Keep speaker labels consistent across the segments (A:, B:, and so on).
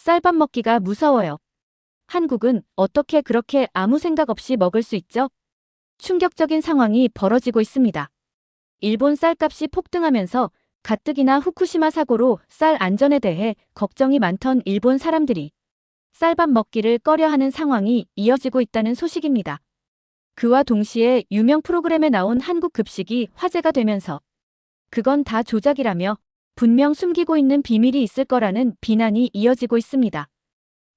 A: 쌀밥 먹기가 무서워요. 한국은 어떻게 그렇게 아무 생각 없이 먹을 수 있죠? 충격적인 상황이 벌어지고 있습니다. 일본 쌀값이 폭등하면서 가뜩이나 후쿠시마 사고로 쌀 안전에 대해 걱정이 많던 일본 사람들이 쌀밥 먹기를 꺼려하는 상황이 이어지고 있다는 소식입니다. 그와 동시에 유명 프로그램에 나온 한국 급식이 화제가 되면서 그건 다 조작이라며 분명 숨기고 있는 비밀이 있을 거라는 비난이 이어지고 있습니다.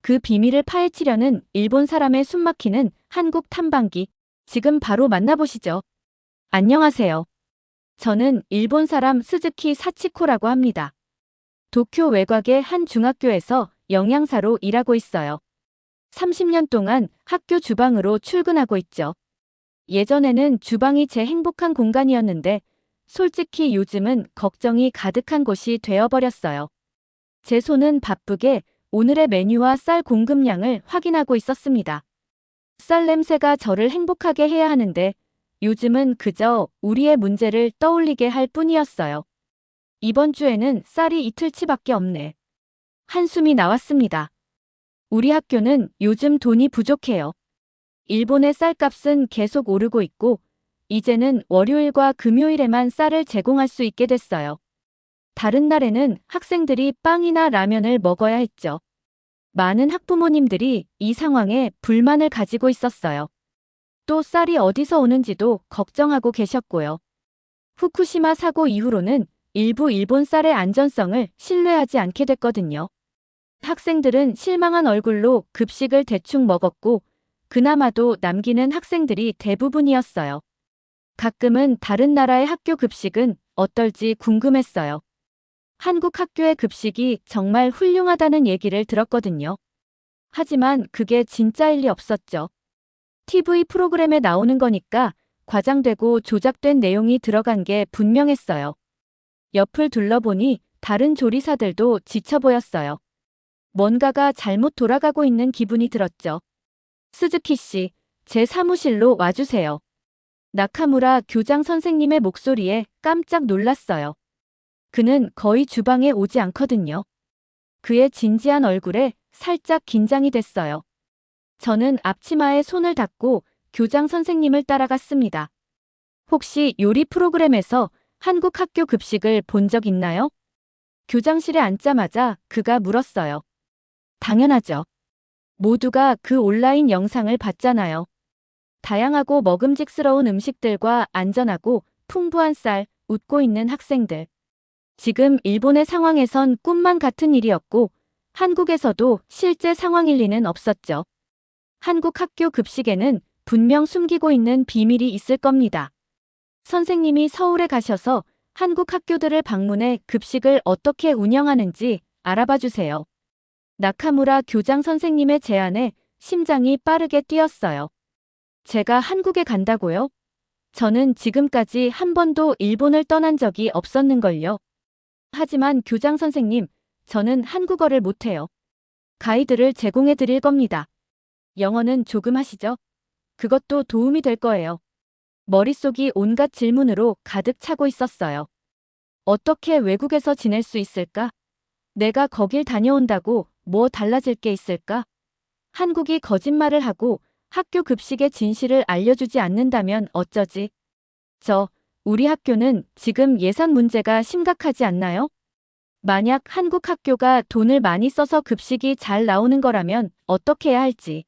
A: 그 비밀을 파헤치려는 일본 사람의 숨막히는 한국 탐방기, 지금 바로 만나보시죠. 안녕하세요. 저는 일본 사람 스즈키 사치코라고 합니다. 도쿄 외곽의 한 중학교에서 영양사로 일하고 있어요. 30년 동안 학교 주방으로 출근하고 있죠. 예전에는 주방이 제 행복한 공간이었는데 솔직히 요즘은 걱정이 가득한 곳이 되어버렸어요. 제 손은 바쁘게 오늘의 메뉴와 쌀 공급량을 확인하고 있었습니다. 쌀 냄새가 저를 행복하게 해야 하는데 요즘은 그저 우리의 문제를 떠올리게 할 뿐이었어요. 이번 주에는 쌀이 이틀치밖에 없네. 한숨이 나왔습니다. 우리 학교는 요즘 돈이 부족해요. 일본의 쌀값은 계속 오르고 있고 이제는 월요일과 금요일에만 쌀을 제공할 수 있게 됐어요. 다른 날에는 학생들이 빵이나 라면을 먹어야 했죠. 많은 학부모님들이 이 상황에 불만을 가지고 있었어요. 또 쌀이 어디서 오는지도 걱정하고 계셨고요. 후쿠시마 사고 이후로는 일부 일본 쌀의 안전성을 신뢰하지 않게 됐거든요. 학생들은 실망한 얼굴로 급식을 대충 먹었고 그나마도 남기는 학생들이 대부분이었어요. 가끔은 다른 나라의 학교 급식은 어떨지 궁금했어요. 한국 학교의 급식이 정말 훌륭하다는 얘기를 들었거든요. 하지만 그게 진짜일 리 없었죠. TV 프로그램에 나오는 거니까 과장되고 조작된 내용이 들어간 게 분명했어요. 옆을 둘러보니 다른 조리사들도 지쳐 보였어요. 뭔가가 잘못 돌아가고 있는 기분이 들었죠. 스즈키 씨, 제 사무실로 와주세요. 나카무라 교장 선생님의 목소리에 깜짝 놀랐어요. 그는 거의 주방에 오지 않거든요. 그의 진지한 얼굴에 살짝 긴장이 됐어요. 저는 앞치마에 손을 닫고 교장 선생님을 따라갔습니다. 혹시 요리 프로그램에서 한국 학교 급식을 본 적 있나요? 교장실에 앉자마자 그가 물었어요. 당연하죠. 모두가 그 온라인 영상을 봤잖아요. 다양하고 먹음직스러운 음식들과 안전하고 풍부한 쌀, 웃고 있는 학생들. 지금 일본의 상황에선 꿈만 같은 일이었고 한국에서도 실제 상황일 리는 없었죠. 한국 학교 급식에는 분명 숨기고 있는 비밀이 있을 겁니다. 선생님이 서울에 가셔서 한국 학교들을 방문해 급식을 어떻게 운영하는지 알아봐 주세요. 나카무라 교장 선생님의 제안에 심장이 빠르게 뛰었어요. 제가 한국에 간다고요? 저는 지금까지 한 번도 일본을 떠난 적이 없었는걸요. 하지만 교장 선생님, 저는 한국어를 못해요. 가이드를 제공해 드릴 겁니다. 영어는 조금 하시죠? 그것도 도움이 될 거예요. 머릿속이 온갖 질문으로 가득 차고 있었어요. 어떻게 외국에서 지낼 수 있을까? 내가 거길 다녀온다고 뭐 달라질 게 있을까? 한국이 거짓말을 하고 학교 급식의 진실을 알려주지 않는다면 어쩌지? 우리 학교는 지금 예산 문제가 심각하지 않나요? 만약 한국 학교가 돈을 많이 써서 급식이 잘 나오는 거라면 어떻게 해야 할지.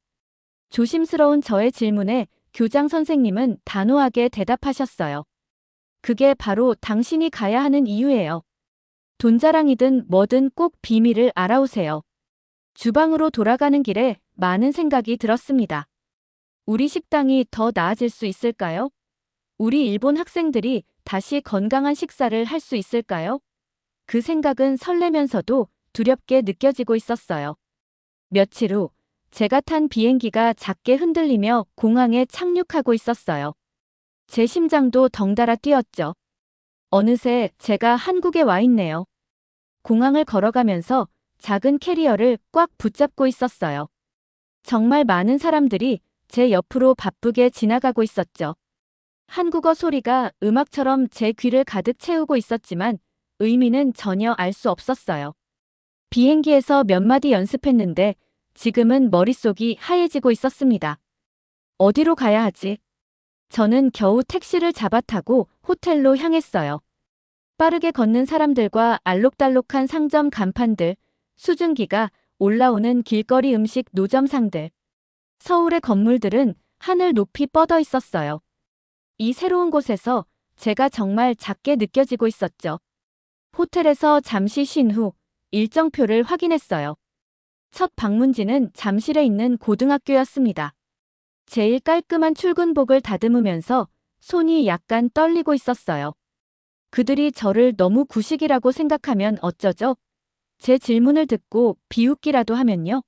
A: 조심스러운 저의 질문에 교장 선생님은 단호하게 대답하셨어요. 그게 바로 당신이 가야 하는 이유예요. 돈자랑이든 뭐든 꼭 비밀을 알아오세요. 주방으로 돌아가는 길에 많은 생각이 들었습니다. 우리 식당이 더 나아질 수 있을까요? 우리 일본 학생들이 다시 건강한 식사를 할 수 있을까요? 그 생각은 설레면서도 두렵게 느껴지고 있었어요. 며칠 후, 제가 탄 비행기가 작게 흔들리며 공항에 착륙하고 있었어요. 제 심장도 덩달아 뛰었죠. 어느새 제가 한국에 와 있네요. 공항을 걸어가면서 작은 캐리어를 꽉 붙잡고 있었어요. 정말 많은 사람들이 제 옆으로 바쁘게 지나가고 있었죠. 한국어 소리가 음악처럼 제 귀를 가득 채우고 있었지만 의미는 전혀 알 수 없었어요. 비행기에서 몇 마디 연습했는데 지금은 머릿속이 하얘지고 있었습니다. 어디로 가야 하지? 저는 겨우 택시를 잡아 타고 호텔로 향했어요. 빠르게 걷는 사람들과 알록달록한 상점 간판들, 수증기가 올라오는 길거리 음식 노점상들. 서울의 건물들은 하늘 높이 뻗어 있었어요. 이 새로운 곳에서 제가 정말 작게 느껴지고 있었죠. 호텔에서 잠시 쉰 후 일정표를 확인했어요. 첫 방문지는 잠실에 있는 고등학교였습니다. 제일 깔끔한 출근복을 다듬으면서 손이 약간 떨리고 있었어요. 그들이 저를 너무 구식이라고 생각하면 어쩌죠? 제 질문을 듣고 비웃기라도 하면요.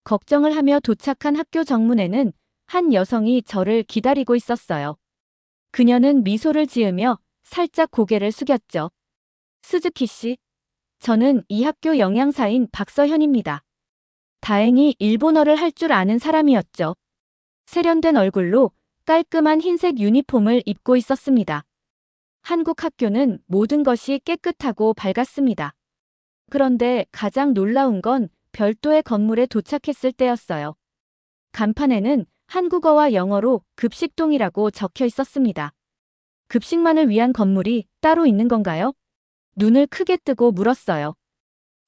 A: 걱정을 하며 도착한 학교 정문에는 한 여성이 저를 기다리고 있었어요. 그녀는 미소를 지으며 살짝 고개를 숙였죠. 스즈키 씨, 저는 이 학교 영양사인 박서현입니다. 다행히 일본어를 할 줄 아는 사람이었죠. 세련된 얼굴로 깔끔한 흰색 유니폼을 입고 있었습니다. 한국 학교는 모든 것이 깨끗하고 밝았습니다. 그런데 가장 놀라운 건 별도의 건물에 도착했을 때였어요. 간판에는 한국어와 영어로 급식동이라고 적혀 있었습니다. 급식만을 위한 건물이 따로 있는 건가요? 눈을 크게 뜨고 물었어요.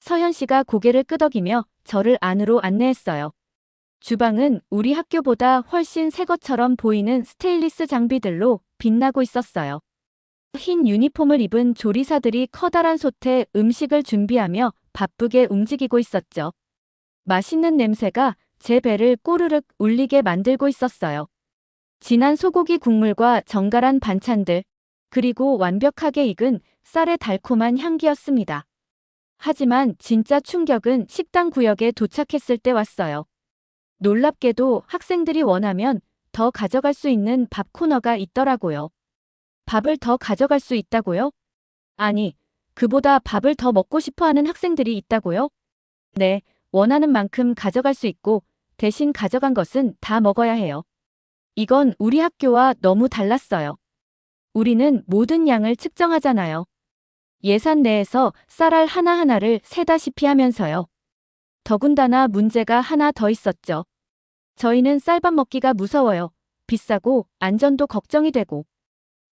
A: 서현 씨가 고개를 끄덕이며 저를 안으로 안내했어요. 주방은 우리 학교보다 훨씬 새 것처럼 보이는 스테인리스 장비들로 빛나고 있었어요. 흰 유니폼을 입은 조리사들이 커다란 솥에 음식을 준비하며 바쁘게 움직이고 있었죠. 맛있는 냄새가 제 배를 꼬르륵 울리게 만들고 있었어요. 진한 소고기 국물과 정갈한 반찬들, 그리고 완벽하게 익은 쌀의 달콤한 향기였습니다. 하지만 진짜 충격은 식당 구역에 도착했을 때 왔어요. 놀랍게도 학생들이 원하면 더 가져갈 수 있는 밥 코너가 있더라고요. 밥을 더 가져갈 수 있다고요? 아니, 그보다 밥을 더 먹고 싶어 하는 학생들이 있다고요? 네, 원하는 만큼 가져갈 수 있고 대신 가져간 것은 다 먹어야 해요. 이건 우리 학교와 너무 달랐어요. 우리는 모든 양을 측정하잖아요. 예산 내에서 쌀알 하나하나를 세다시피 하면서요. 더군다나 문제가 하나 더 있었죠. 저희는 쌀밥 먹기가 무서워요. 비싸고 안전도 걱정이 되고.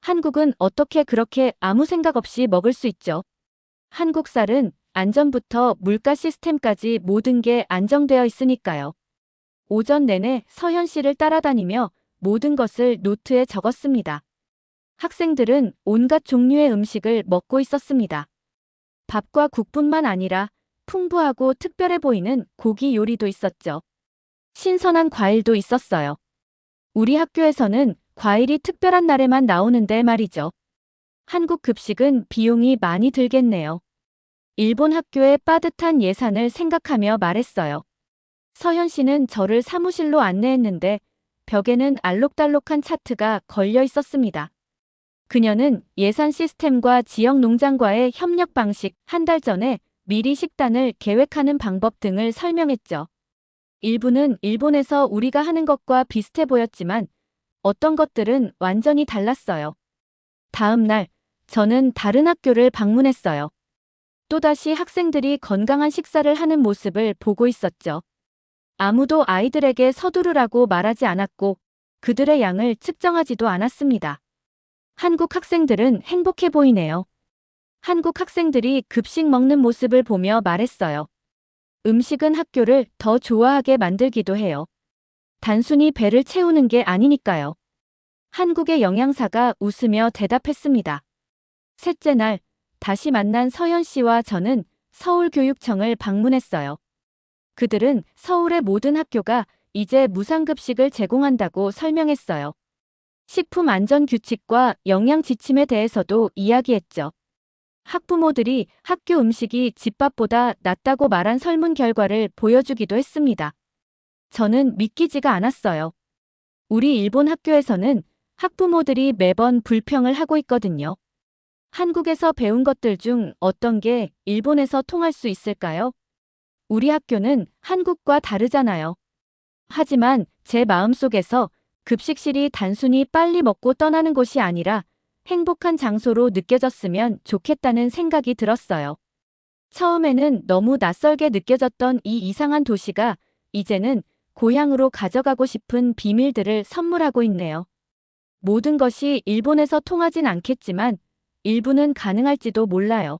A: 한국은 어떻게 그렇게 아무 생각 없이 먹을 수 있죠? 한국 쌀은 안전부터 물가 시스템까지 모든 게 안정되어 있으니까요. 오전 내내 서현 씨를 따라다니며 모든 것을 노트에 적었습니다. 학생들은 온갖 종류의 음식을 먹고 있었습니다. 밥과 국뿐만 아니라 풍부하고 특별해 보이는 고기 요리도 있었죠. 신선한 과일도 있었어요. 우리 학교에서는 과일이 특별한 날에만 나오는데 말이죠. 한국 급식은 비용이 많이 들겠네요. 일본 학교의 빠듯한 예산을 생각하며 말했어요. 서현 씨는 저를 사무실로 안내했는데 벽에는 알록달록한 차트가 걸려 있었습니다. 그녀는 예산 시스템과 지역 농장과의 협력 방식, 한 달 전에 미리 식단을 계획하는 방법 등을 설명했죠. 일부는 일본에서 우리가 하는 것과 비슷해 보였지만 어떤 것들은 완전히 달랐어요. 다음 날, 저는 다른 학교를 방문했어요. 또다시 학생들이 건강한 식사를 하는 모습을 보고 있었죠. 아무도 아이들에게 서두르라고 말하지 않았고 그들의 양을 측정하지도 않았습니다. 한국 학생들은 행복해 보이네요. 한국 학생들이 급식 먹는 모습을 보며 말했어요. 음식은 학교를 더 좋아하게 만들기도 해요. 단순히 배를 채우는 게 아니니까요. 한국의 영양사가 웃으며 대답했습니다. 셋째 날, 다시 만난 서현 씨와 저는 서울교육청을 방문했어요. 그들은 서울의 모든 학교가 이제 무상급식을 제공한다고 설명했어요. 식품안전규칙과 영양지침에 대해서도 이야기했죠. 학부모들이 학교 음식이 집밥보다 낫다고 말한 설문 결과를 보여주기도 했습니다. 저는 믿기지가 않았어요. 우리 일본 학교에서는 학부모들이 매번 불평을 하고 있거든요. 한국에서 배운 것들 중 어떤 게 일본에서 통할 수 있을까요? 우리 학교는 한국과 다르잖아요. 하지만 제 마음속에서 급식실이 단순히 빨리 먹고 떠나는 곳이 아니라 행복한 장소로 느껴졌으면 좋겠다는 생각이 들었어요. 처음에는 너무 낯설게 느껴졌던 이 이상한 도시가 이제는 고향으로 가져가고 싶은 비밀들을 선물하고 있네요. 모든 것이 일본에서 통하진 않겠지만 일부는 가능할지도 몰라요.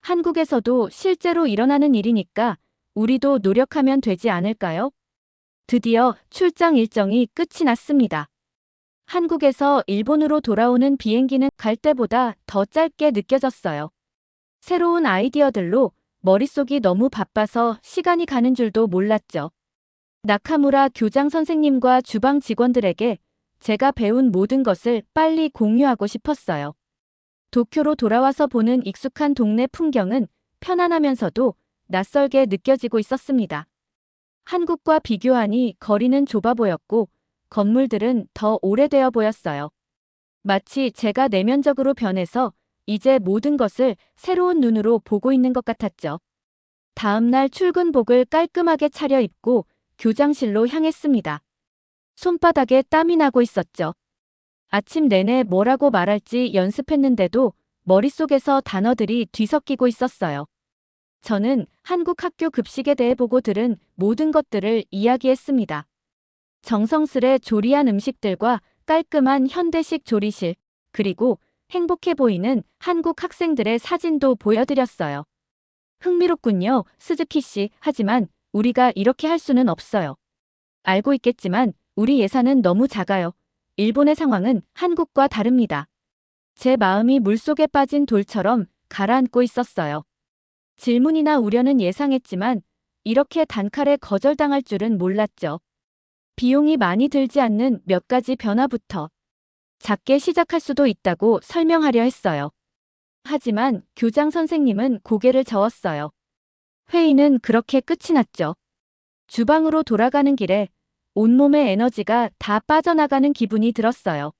A: 한국에서도 실제로 일어나는 일이니까 우리도 노력하면 되지 않을까요? 드디어 출장 일정이 끝이 났습니다. 한국에서 일본으로 돌아오는 비행기는 갈 때보다 더 짧게 느껴졌어요. 새로운 아이디어들로 머릿속이 너무 바빠서 시간이 가는 줄도 몰랐죠. 나카무라 교장 선생님과 주방 직원들에게 제가 배운 모든 것을 빨리 공유하고 싶었어요. 도쿄로 돌아와서 보는 익숙한 동네 풍경은 편안하면서도 낯설게 느껴지고 있었습니다. 한국과 비교하니 거리는 좁아 보였고 건물들은 더 오래되어 보였어요. 마치 제가 내면적으로 변해서 이제 모든 것을 새로운 눈으로 보고 있는 것 같았죠. 다음날 출근복을 깔끔하게 차려입고 교장실로 향했습니다. 손바닥에 땀이 나고 있었죠. 아침 내내 뭐라고 말할지 연습했는데도 머릿속에서 단어들이 뒤섞이고 있었어요. 저는 한국 학교 급식에 대해 보고 들은 모든 것들을 이야기했습니다. 정성스레 조리한 음식들과 깔끔한 현대식 조리실, 그리고 행복해 보이는 한국 학생들의 사진도 보여드렸어요. 흥미롭군요, 스즈키 씨. 하지만 우리가 이렇게 할 수는 없어요. 알고 있겠지만 우리 예산은 너무 작아요. 일본의 상황은 한국과 다릅니다. 제 마음이 물속에 빠진 돌처럼 가라앉고 있었어요. 질문이나 우려는 예상했지만 이렇게 단칼에 거절당할 줄은 몰랐죠. 비용이 많이 들지 않는 몇 가지 변화부터 작게 시작할 수도 있다고 설명하려 했어요. 하지만 교장 선생님은 고개를 저었어요. 회의는 그렇게 끝이 났죠. 주방으로 돌아가는 길에 온몸의 에너지가 다 빠져나가는 기분이 들었어요.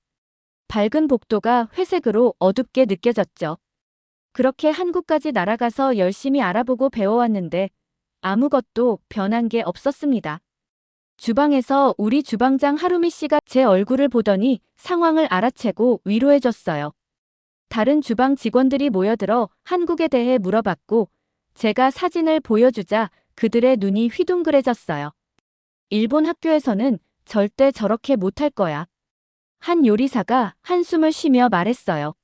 A: 밝은 복도가 회색으로 어둡게 느껴졌죠. 그렇게 한국까지 날아가서 열심히 알아보고 배워왔는데 아무것도 변한 게 없었습니다. 주방에서 우리 주방장 하루미 씨가 제 얼굴을 보더니 상황을 알아채고 위로해줬어요. 다른 주방 직원들이 모여들어 한국에 대해 물어봤고 제가 사진을 보여주자 그들의 눈이 휘둥그레졌어요. 일본 학교에서는 절대 저렇게 못할 거야. 한 요리사가 한숨을 쉬며 말했어요.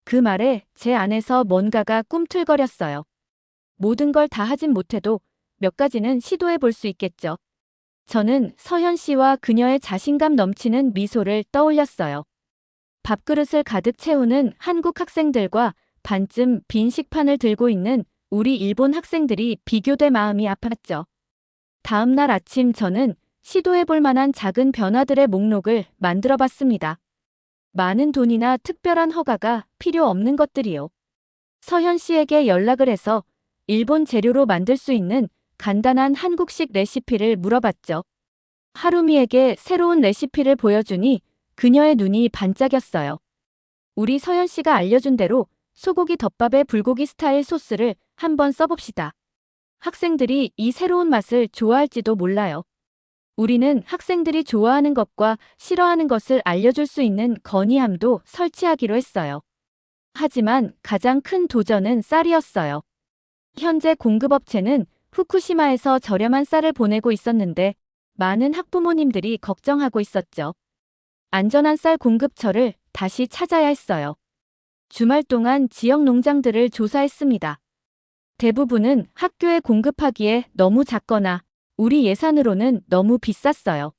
A: 그 말에 제 안에서 뭔가가 꿈틀거렸어요. 모든 걸 다 하진 못해도 몇 가지는 시도해 볼 수 있겠죠. 저는 서현 씨와 그녀의 자신감 넘치는 미소를 떠올렸어요. 밥그릇을 가득 채우는 한국 학생들과 반쯤 빈 식판을 들고 있는 우리 일본 학생들이 비교돼 마음이 아팠죠. 다음 날 아침 저는 시도해 볼 만한 작은 변화들의 목록을 만들어 봤습니다. 많은 돈이나 특별한 허가가 필요 없는 것들이요. 서현 씨에게 연락을 해서 일본 재료로 만들 수 있는 간단한 한국식 레시피를 물어봤죠. 하루미에게 새로운 레시피를 보여주니 그녀의 눈이 반짝였어요. 우리 서현 씨가 알려준 대로 소고기 덮밥에 불고기 스타일 소스를 한번 써봅시다. 학생들이 이 새로운 맛을 좋아할지도 몰라요. 우리는 학생들이 좋아하는 것과 싫어하는 것을 알려줄 수 있는 건의함도 설치하기로 했어요. 하지만 가장 큰 도전은 쌀이었어요. 현재 공급업체는 후쿠시마에서 저렴한 쌀을 보내고 있었는데 많은 학부모님들이 걱정하고 있었죠. 안전한 쌀 공급처를 다시 찾아야 했어요. 주말 동안 지역 농장들을 조사했습니다. 대부분은 학교에 공급하기에 너무 작거나 우리 예산으로는 너무 비쌌어요.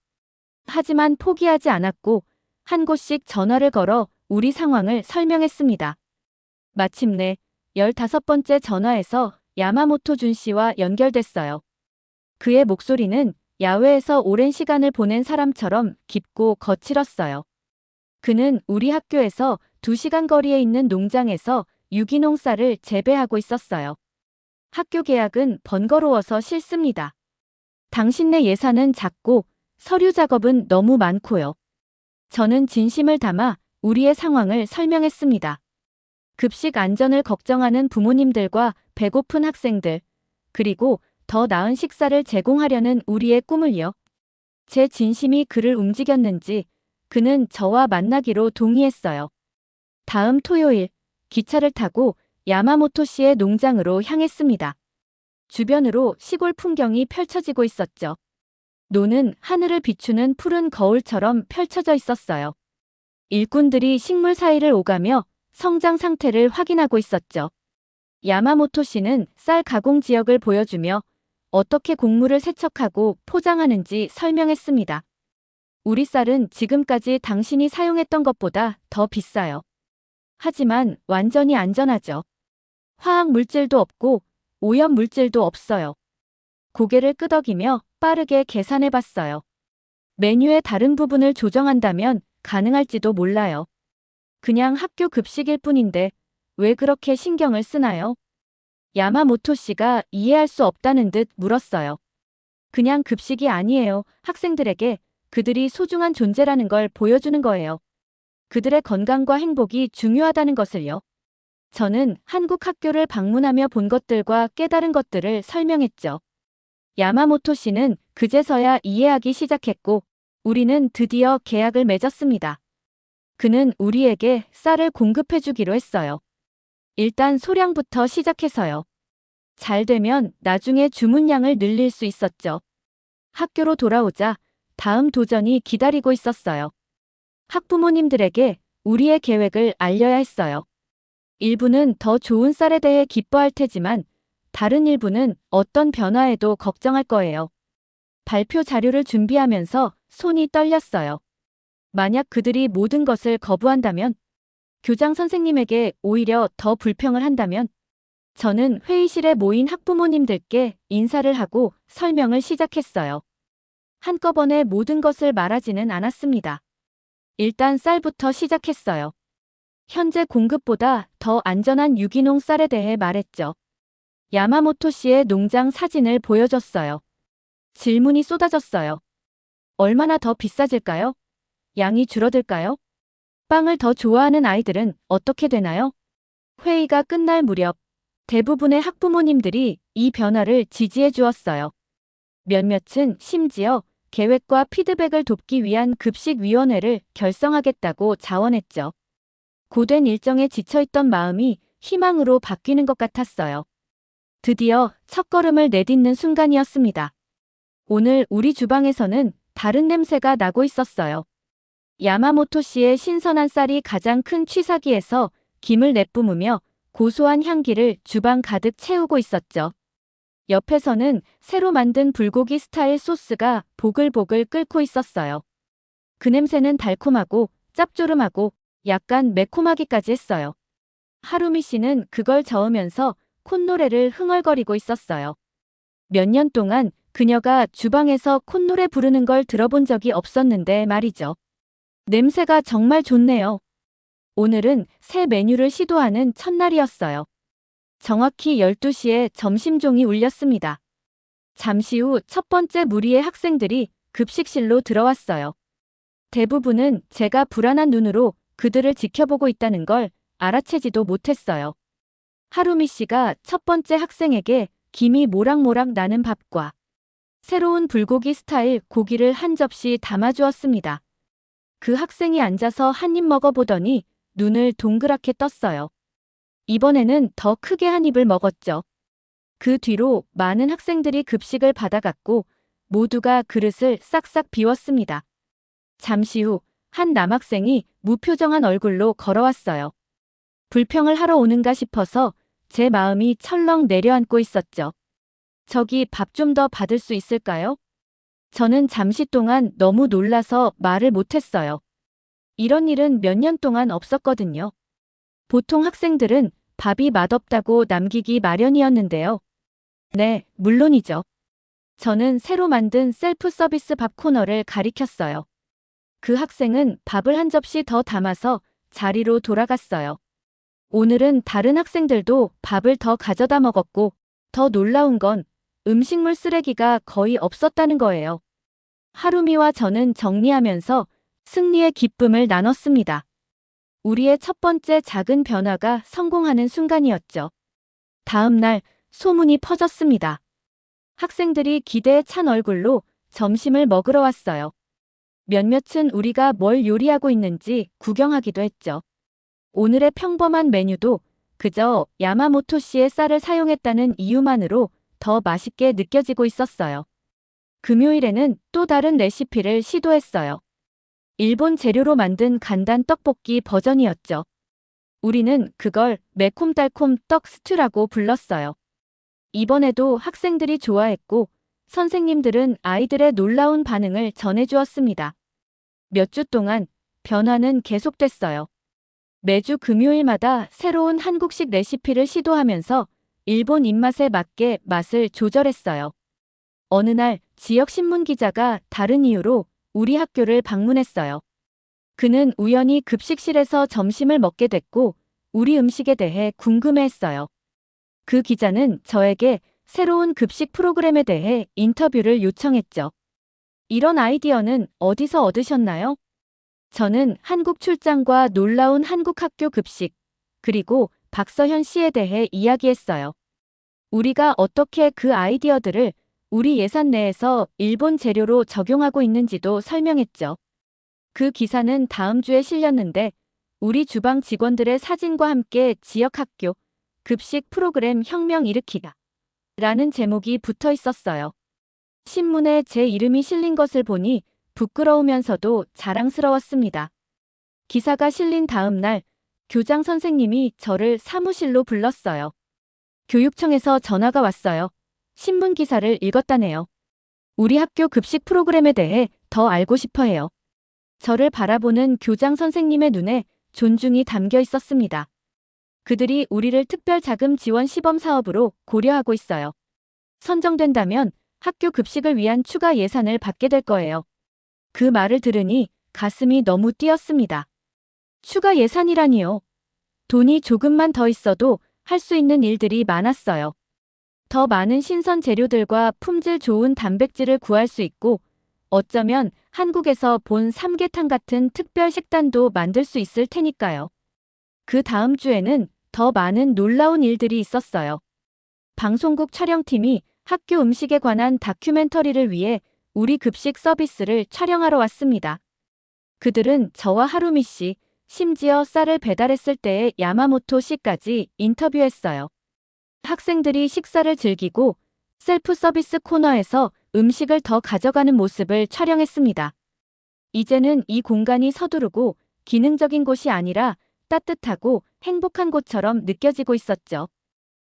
A: 하지만 포기하지 않았고 한 곳씩 전화를 걸어 우리 상황을 설명했습니다. 마침내 15번째 전화에서 야마모토 준 씨와 연결됐어요. 그의 목소리는 야외에서 오랜 시간을 보낸 사람처럼 깊고 거칠었어요. 그는 우리 학교에서 2시간 거리에 있는 농장에서 유기농 쌀을 재배하고 있었어요. 학교 계약은 번거로워서 싫습니다. 당신네 예산은 작고 서류 작업은 너무 많고요. 저는 진심을 담아 우리의 상황을 설명했습니다. 급식 안전을 걱정하는 부모님들과 배고픈 학생들, 그리고 더 나은 식사를 제공하려는 우리의 꿈을요. 제 진심이 그를 움직였는지 그는 저와 만나기로 동의했어요. 다음 토요일 기차를 타고 야마모토 씨의 농장으로 향했습니다. 주변으로 시골 풍경이 펼쳐지고 있었죠. 노는 하늘을 비추는 푸른 거울처럼 펼쳐져 있었어요. 일꾼들이 식물 사이를 오가며 성장 상태를 확인하고 있었죠. 야마모토 씨는 쌀 가공 지역을 보여주며 어떻게 곡물을 세척하고 포장하는지 설명했습니다. 우리 쌀은 지금까지 당신이 사용했던 것보다 더 비싸요. 하지만 완전히 안전하죠. 화학 물질도 없고 오염 물질도 없어요. 고개를 끄덕이며 빠르게 계산해 봤어요. 메뉴의 다른 부분을 조정한다면 가능할지도 몰라요. 그냥 학교 급식일 뿐인데 왜 그렇게 신경을 쓰나요? 야마모토 씨가 이해할 수 없다는 듯 물었어요. 그냥 급식이 아니에요. 학생들에게 그들이 소중한 존재라는 걸 보여주는 거예요. 그들의 건강과 행복이 중요하다는 것을요. 저는 한국 학교를 방문하며 본 것들과 깨달은 것들을 설명했죠. 야마모토 씨는 그제서야 이해하기 시작했고, 우리는 드디어 계약을 맺었습니다. 그는 우리에게 쌀을 공급해주기로 했어요. 일단 소량부터 시작해서요. 잘 되면 나중에 주문량을 늘릴 수 있었죠. 학교로 돌아오자 다음 도전이 기다리고 있었어요. 학부모님들에게 우리의 계획을 알려야 했어요. 일부는 더 좋은 쌀에 대해 기뻐할 테지만 다른 일부는 어떤 변화에도 걱정할 거예요. 발표 자료를 준비하면서 손이 떨렸어요. 만약 그들이 모든 것을 거부한다면, 교장 선생님에게 오히려 더 불평을 한다면, 저는 회의실에 모인 학부모님들께 인사를 하고 설명을 시작했어요. 한꺼번에 모든 것을 말하지는 않았습니다. 일단 쌀부터 시작했어요. 현재 공급보다 더 안전한 유기농 쌀에 대해 말했죠. 야마모토 씨의 농장 사진을 보여줬어요. 질문이 쏟아졌어요. 얼마나 더 비싸질까요? 양이 줄어들까요? 빵을 더 좋아하는 아이들은 어떻게 되나요? 회의가 끝날 무렵 대부분의 학부모님들이 이 변화를 지지해 주었어요. 몇몇은 심지어 계획과 피드백을 돕기 위한 급식위원회를 결성하겠다고 자원했죠. 고된 일정에 지쳐있던 마음이 희망으로 바뀌는 것 같았어요. 드디어 첫걸음을 내딛는 순간이었습니다. 오늘 우리 주방에서는 다른 냄새가 나고 있었어요. 야마모토 씨의 신선한 쌀이 가장 큰 취사기에서 김을 내뿜으며 고소한 향기를 주방 가득 채우고 있었죠. 옆에서는 새로 만든 불고기 스타일 소스가 보글보글 끓고 있었어요. 그 냄새는 달콤하고 짭조름하고 약간 매콤하기까지 했어요. 하루미 씨는 그걸 저으면서 콧노래를 흥얼거리고 있었어요. 몇 년 동안 그녀가 주방에서 콧노래 부르는 걸 들어본 적이 없었는데 말이죠. 냄새가 정말 좋네요. 오늘은 새 메뉴를 시도하는 첫날이었어요. 정확히 12시에 점심종이 울렸습니다. 잠시 후 첫 번째 무리의 학생들이 급식실로 들어왔어요. 대부분은 제가 불안한 눈으로 그들을 지켜보고 있다는 걸 알아채지도 못했어요. 하루미 씨가 첫 번째 학생에게 김이 모락모락 나는 밥과 새로운 불고기 스타일 고기를 한 접시 담아주었습니다. 그 학생이 앉아서 한 입 먹어보더니 눈을 동그랗게 떴어요. 이번에는 더 크게 한 입을 먹었죠. 그 뒤로 많은 학생들이 급식을 받아갔고 모두가 그릇을 싹싹 비웠습니다. 잠시 후 한 남학생이 무표정한 얼굴로 걸어왔어요. 불평을 하러 오는가 싶어서 제 마음이 철렁 내려앉고 있었죠. 저기 밥 좀 더 받을 수 있을까요? 저는 잠시 동안 너무 놀라서 말을 못했어요. 이런 일은 몇 년 동안 없었거든요. 보통 학생들은 밥이 맛없다고 남기기 마련이었는데요. 네, 물론이죠. 저는 새로 만든 셀프 서비스 밥 코너를 가리켰어요. 그 학생은 밥을 한 접시 더 담아서 자리로 돌아갔어요. 오늘은 다른 학생들도 밥을 더 가져다 먹었고 더 놀라운 건 음식물 쓰레기가 거의 없었다는 거예요. 하루미와 저는 정리하면서 승리의 기쁨을 나눴습니다. 우리의 첫 번째 작은 변화가 성공하는 순간이었죠. 다음 날 소문이 퍼졌습니다. 학생들이 기대에 찬 얼굴로 점심을 먹으러 왔어요. 몇몇은 우리가 뭘 요리하고 있는지 구경하기도 했죠. 오늘의 평범한 메뉴도 그저 야마모토 씨의 쌀을 사용했다는 이유만으로 더 맛있게 느껴지고 있었어요. 금요일에는 또 다른 레시피를 시도했어요. 일본 재료로 만든 간단 떡볶이 버전이었죠. 우리는 그걸 매콤달콤 떡 스튜라고 불렀어요. 이번에도 학생들이 좋아했고 선생님들은 아이들의 놀라운 반응을 전해주었습니다. 몇 주 동안 변화는 계속됐어요. 매주 금요일마다 새로운 한국식 레시피를 시도하면서 일본 입맛에 맞게 맛을 조절했어요. 어느 날 지역 신문 기자가 다른 이유로 우리 학교를 방문했어요. 그는 우연히 급식실에서 점심을 먹게 됐고 우리 음식에 대해 궁금해했어요. 그 기자는 저에게 새로운 급식 프로그램에 대해 인터뷰를 요청했죠. 이런 아이디어는 어디서 얻으셨나요? 저는 한국 출장과 놀라운 한국 학교 급식, 그리고 박서현 씨에 대해 이야기했어요. 우리가 어떻게 그 아이디어들을 우리 예산 내에서 일본 재료로 적용하고 있는지도 설명했죠. 그 기사는 다음 주에 실렸는데 우리 주방 직원들의 사진과 함께 지역 학교 급식 프로그램 혁명 일으키다 라는 제목이 붙어 있었어요. 신문에 제 이름이 실린 것을 보니 부끄러우면서도 자랑스러웠습니다. 기사가 실린 다음 날 교장 선생님이 저를 사무실로 불렀어요. 교육청에서 전화가 왔어요. 신문 기사를 읽었다네요. 우리 학교 급식 프로그램에 대해 더 알고 싶어 해요. 저를 바라보는 교장 선생님의 눈에 존중이 담겨 있었습니다. 그들이 우리를 특별 자금 지원 시범 사업으로 고려하고 있어요. 선정된다면 학교 급식을 위한 추가 예산을 받게 될 거예요. 그 말을 들으니 가슴이 너무 뛰었습니다. 추가 예산이라니요. 돈이 조금만 더 있어도 할 수 있는 일들이 많았어요. 더 많은 신선 재료들과 품질 좋은 단백질을 구할 수 있고 어쩌면 한국에서 본 삼계탕 같은 특별 식단도 만들 수 있을 테니까요. 그 다음 주에는 더 많은 놀라운 일들이 있었어요. 방송국 촬영팀이 학교 음식에 관한 다큐멘터리를 위해 우리 급식 서비스를 촬영하러 왔습니다. 그들은 저와 하루미 씨, 심지어 쌀을 배달했을 때의 야마모토 씨까지 인터뷰했어요. 학생들이 식사를 즐기고 셀프 서비스 코너에서 음식을 더 가져가는 모습을 촬영했습니다. 이제는 이 공간이 서두르고 기능적인 곳이 아니라 따뜻하고 행복한 곳처럼 느껴지고 있었죠.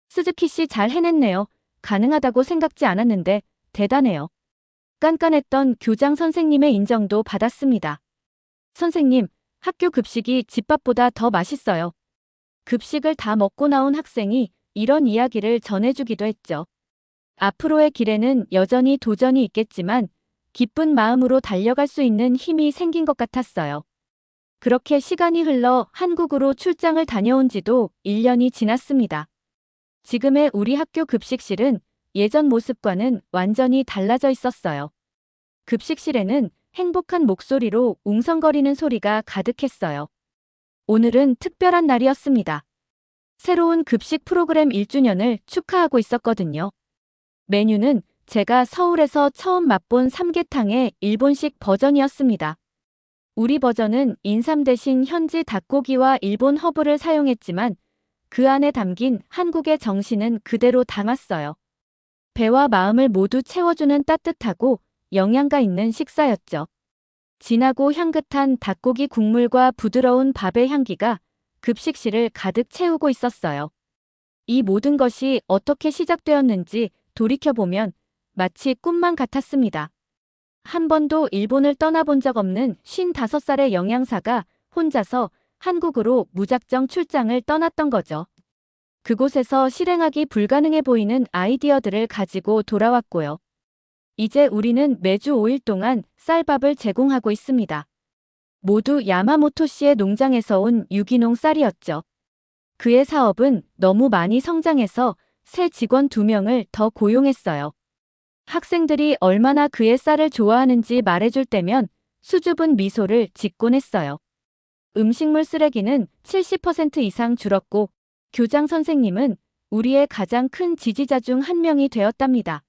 A: 스즈키 씨 잘 해냈네요. 가능하다고 생각지 않았는데 대단해요. 깐깐했던 교장 선생님의 인정도 받았습니다. 선생님, 학교 급식이 집밥보다 더 맛있어요. 급식을 다 먹고 나온 학생이 이런 이야기를 전해주기도 했죠. 앞으로의 길에는 여전히 도전이 있겠지만 기쁜 마음으로 달려갈 수 있는 힘이 생긴 것 같았어요. 그렇게 시간이 흘러 한국으로 출장을 다녀온 지도 1년이 지났습니다. 지금의 우리 학교 급식실은 예전 모습과는 완전히 달라져 있었어요. 급식실에는 행복한 목소리로 웅성거리는 소리가 가득했어요. 오늘은 특별한 날이었습니다. 새로운 급식 프로그램 1주년을 축하하고 있었거든요. 메뉴는 제가 서울에서 처음 맛본 삼계탕의 일본식 버전이었습니다. 우리 버전은 인삼 대신 현지 닭고기와 일본 허브를 사용했지만 그 안에 담긴 한국의 정신은 그대로 담았어요. 배와 마음을 모두 채워주는 따뜻하고 영양가 있는 식사였죠. 진하고 향긋한 닭고기 국물과 부드러운 밥의 향기가 급식실을 가득 채우고 있었어요. 이 모든 것이 어떻게 시작되었는지 돌이켜보면 마치 꿈만 같았습니다. 한 번도 일본을 떠나본 적 없는 55살의 영양사가 혼자서 한국으로 무작정 출장을 떠났던 거죠. 그곳에서 실행하기 불가능해 보이는 아이디어들을 가지고 돌아왔고요. 이제 우리는 매주 5일 동안 쌀밥을 제공하고 있습니다. 모두 야마모토 씨의 농장에서 온 유기농 쌀이었죠. 그의 사업은 너무 많이 성장해서 새 직원 2명을 더 고용했어요. 학생들이 얼마나 그의 쌀을 좋아하는지 말해줄 때면 수줍은 미소를 짓곤 했어요. 음식물 쓰레기는 70% 이상 줄었고 교장 선생님은 우리의 가장 큰 지지자 중 한 명이 되었답니다.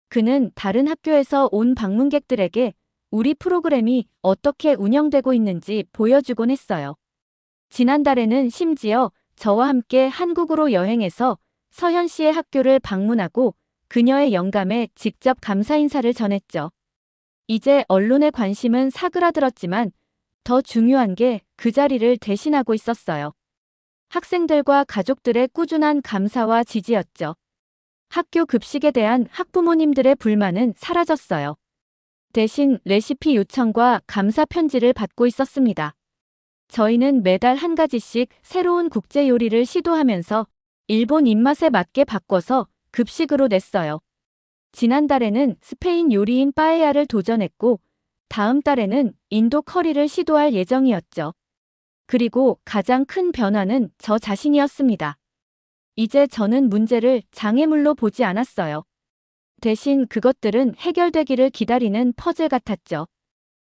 A: 그는 다른 학교에서 온 방문객들에게 우리 프로그램이 어떻게 운영되고 있는지 보여주곤 했어요. 지난달에는 심지어 저와 함께 한국으로 여행해서 서현 씨의 학교를 방문하고 그녀의 영감에 직접 감사 인사를 전했죠. 이제 언론의 관심은 사그라들었지만 더 중요한 게 그 자리를 대신하고 있었어요. 학생들과 가족들의 꾸준한 감사와 지지였죠. 학교 급식에 대한 학부모님들의 불만은 사라졌어요. 대신 레시피 요청과 감사 편지를 받고 있었습니다. 저희는 매달 한 가지씩 새로운 국제 요리를 시도하면서 일본 입맛에 맞게 바꿔서 급식으로 냈어요. 지난달에는 스페인 요리인 빠에야를 도전했고 다음 달에는 인도 커리를 시도할 예정이었죠. 그리고 가장 큰 변화는 저 자신이었습니다. 이제 저는 문제를 장애물로 보지 않았어요. 대신 그것들은 해결되기를 기다리는 퍼즐 같았죠.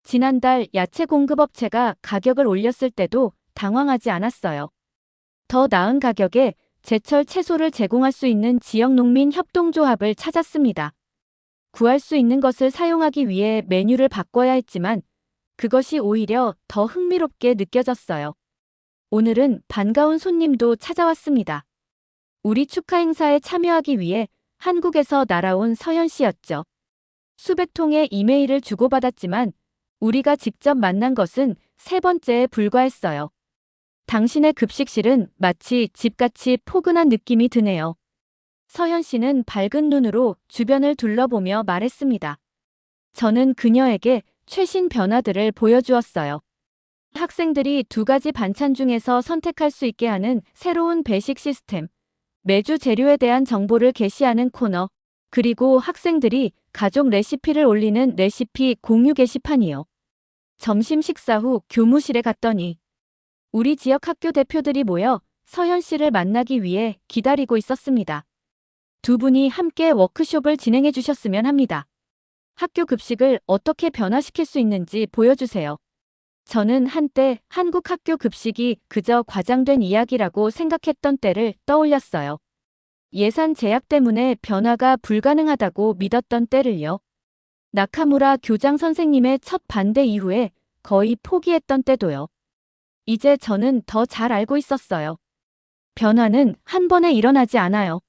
A: 지난달 야채 공급업체가 가격을 올렸을 때도 당황하지 않았어요. 더 나은 가격에 제철 채소를 제공할 수 있는 지역 농민 협동조합을 찾았습니다. 구할 수 있는 것을 사용하기 위해 메뉴를 바꿔야 했지만 그것이 오히려 더 흥미롭게 느껴졌어요. 오늘은 반가운 손님도 찾아왔습니다. 우리 축하 행사에 참여하기 위해 한국에서 날아온 서현 씨였죠. 수백 통의 이메일을 주고받았지만 우리가 직접 만난 것은 세 번째에 불과했어요. 당신의 급식실은 마치 집같이 포근한 느낌이 드네요. 서현 씨는 밝은 눈으로 주변을 둘러보며 말했습니다. 저는 그녀에게 최신 변화들을 보여주었어요. 학생들이 두 가지 반찬 중에서 선택할 수 있게 하는 새로운 배식 시스템, 매주 재료에 대한 정보를 게시하는 코너, 그리고 학생들이 가족 레시피를 올리는 레시피 공유 게시판이요. 점심 식사 후 교무실에 갔더니 우리 지역 학교 대표들이 모여 서현 씨를 만나기 위해 기다리고 있었습니다. 두 분이 함께 워크숍을 진행해 주셨으면 합니다. 학교 급식을 어떻게 변화시킬 수 있는지 보여주세요. 저는 한때 한국 학교 급식이 그저 과장된 이야기라고 생각했던 때를 떠올렸어요. 예산 제약 때문에 변화가 불가능하다고 믿었던 때를요. 나카무라 교장 선생님의 첫 반대 이후에 거의 포기했던 때도요. 이제 저는 더 잘 알고 있었어요. 변화는 한 번에 일어나지 않아요.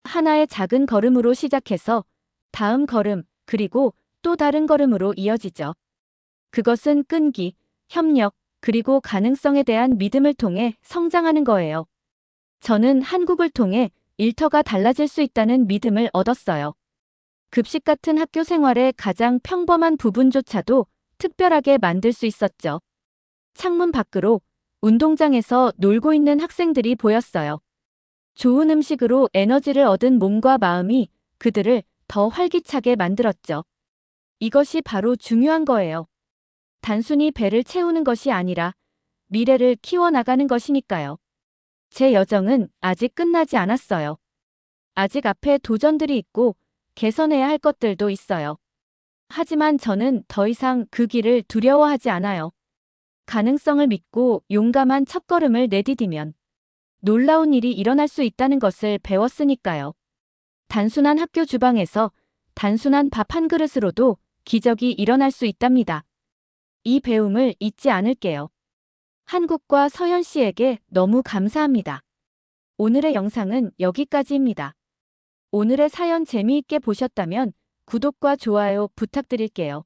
A: 하나의 작은 걸음으로 시작해서 다음 걸음, 그리고 또 다른 걸음으로 이어지죠. 그것은 끈기, 협력, 그리고 가능성에 대한 믿음을 통해 성장하는 거예요. 저는 한국을 통해 일터가 달라질 수 있다는 믿음을 얻었어요. 급식 같은 학교 생활의 가장 평범한 부분조차도 특별하게 만들 수 있었죠. 창문 밖으로 운동장에서 놀고 있는 학생들이 보였어요. 좋은 음식으로 에너지를 얻은 몸과 마음이 그들을 더 활기차게 만들었죠. 이것이 바로 중요한 거예요. 단순히 배를 채우는 것이 아니라 미래를 키워나가는 것이니까요. 제 여정은 아직 끝나지 않았어요. 아직 앞에 도전들이 있고 개선해야 할 것들도 있어요. 하지만 저는 더 이상 그 길을 두려워하지 않아요. 가능성을 믿고 용감한 첫걸음을 내디디면 놀라운 일이 일어날 수 있다는 것을 배웠으니까요. 단순한 학교 주방에서 단순한 밥 한 그릇으로도 기적이 일어날 수 있답니다. 이 배움을 잊지 않을게요. 한국과 서현 씨에게 너무 감사합니다. 오늘의 영상은 여기까지입니다. 오늘의 사연 재미있게 보셨다면 구독과 좋아요 부탁드릴게요.